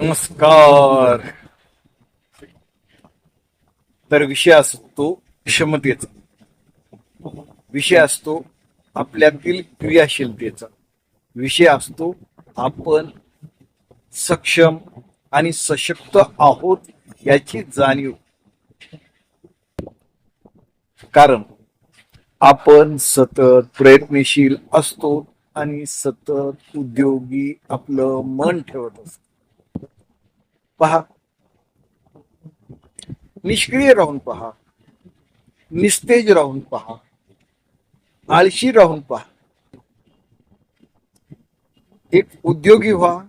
नमस्कार. तर विषय असतो क्षमतेचा, विषय असतो आपल्यातील क्रियाशीलतेचा, विषय असतो आपण सक्षम आणि सशक्त आहोत याची जाणीव. कारण आपण सतत प्रयत्नशील असतो आणि सतत उद्योगी आपलं मन ठेवत असतो. पहा, निष्क्रिय राहून पहा, निस्तेज राहून पहा, आळशी राहून पहा. एक उद्योगी व्हा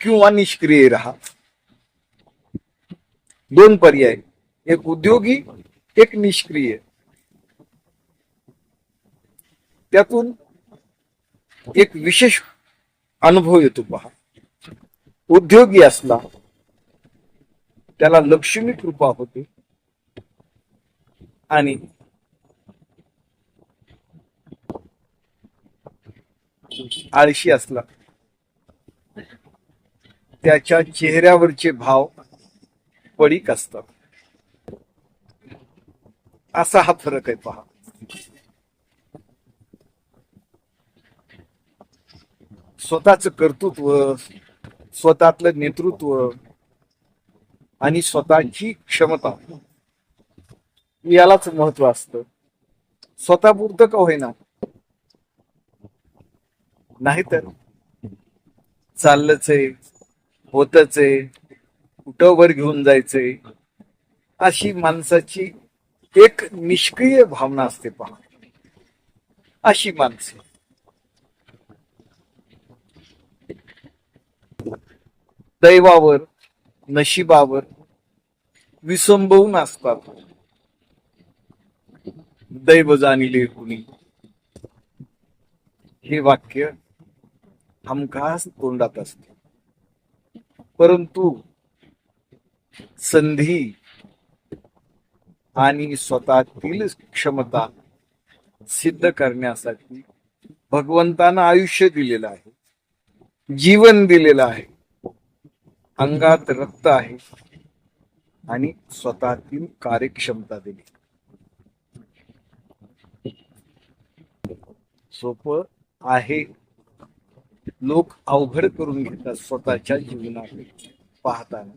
किंवा निष्क्रिय राहा. दोन पर्याय, एक उद्योगी, एक निष्क्रिय. त्यातून एक विशेष अनुभव येतो पहा. उद्योगी असला त्याला लक्ष्मी कृपा होते आणि आळशी असला त्याच्या चेहऱ्यावरचे भाव पडीक असतात. असा हा फरक आहे पहा. स्वतःच कर्तृत्व, स्वतःतलं नेतृत्व आणि स्वतःची क्षमता यालाच महत्व असतं. स्वतःपुरतं का होईना, नाहीतर चाललंच आहे, होतच आहे, कुठं वर घेऊन जायचंय, अशी माणसाची एक निष्क्रिय भावना असते पहा. अशी माणसे दैवावर, नशिबावर विसंबवून असतात. दैव जाणिले कुणी, हे वाक्य हमखास तोंडात असते. परंतु संधी आणि स्वतःतील क्षमता सिद्ध करण्यासाठी भगवंतानं आयुष्य दिलेलं आहे, जीवन दिलेलं आहे, अंगात रक्त आहे आणि स्वतःतील कार्यक्षमता दिली. सोपं आहे, लोक अवघड करून घेतात स्वतःच्या जीवनाकडे पाहताना.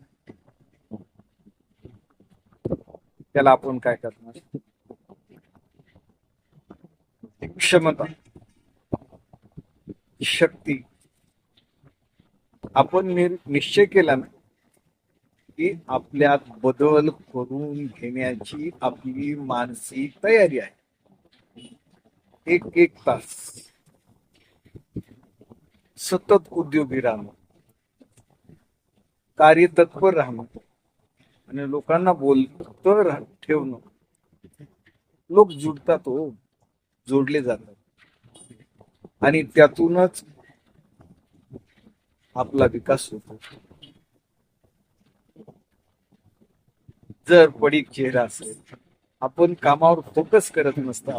त्याला आपण काय करणार? क्षमता, शक्ती आपण निश्चय केला ना की आपल्यात बदल करून घेण्याची आपली मानसिक तयारी आहे. एक तास सतत उद्योगी राहणं, कार्यतत्पर राहणं आणि लोकांना बोलत ठेवणं. लोक जुडतात, हो, जोडले जातात आणि त्यातूनच आपला विकास होतो. जर पडीक चेहरा असेल, आपण कामावर फोकस करत नसता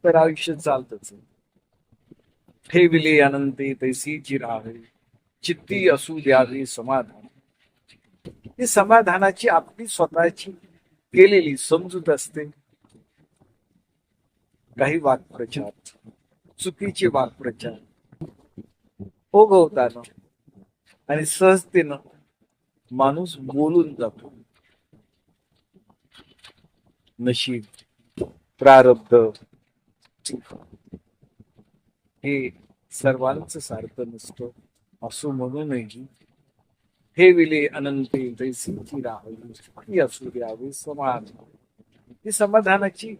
तर आयुष्य चालतच. ठेविले अनंते तैसी चिरावे, चित्ती असू द्यावे समाधान. ही समाधानाची आपली स्वतःची केलेली समजूत असते. काही वाक्प्रचार, चुकीचे वाक्प्रचार ओघवताना आणि सहजतेनं माणूस बोलून जातो. नशीब, प्रारब्ध हे सर्वांच सारखं नसतं असं म्हणूनही हे विले अनंते तैसी राहावी असू द्यावे समान, ही समाधानाची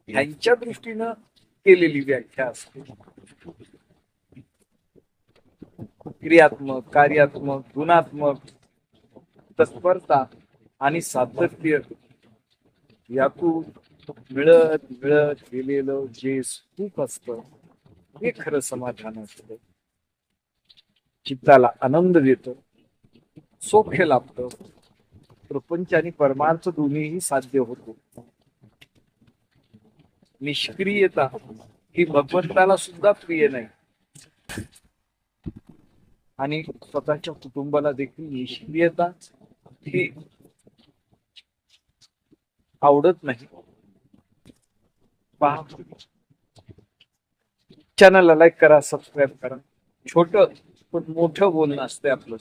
ह्यांच्या दृष्टीनं केलेली व्याख्या असते. क्रियात्मक, कार्यात्मक, गुणात्मक तत्परता आणि सातत्य यातून मिळत मिळत गेलेलं जे सुख असतं हे खरं समाधान असतं. चित्ताला आनंद देतं, सौख्य लाभतं, प्रपंच आणि परमार्थ दोन्हीही साध्य होतो. निष्क्रियता ही भगवंताला सुद्धा प्रिय नाही. आणि स्वतःच्या कुटुंबाला देखील निष्क्रियता ही आवडत नाही. पहा, चॅनलला लाईक करा, सबस्क्राईब करा. छोट पण मोठं बोलणं असतंय आपलं.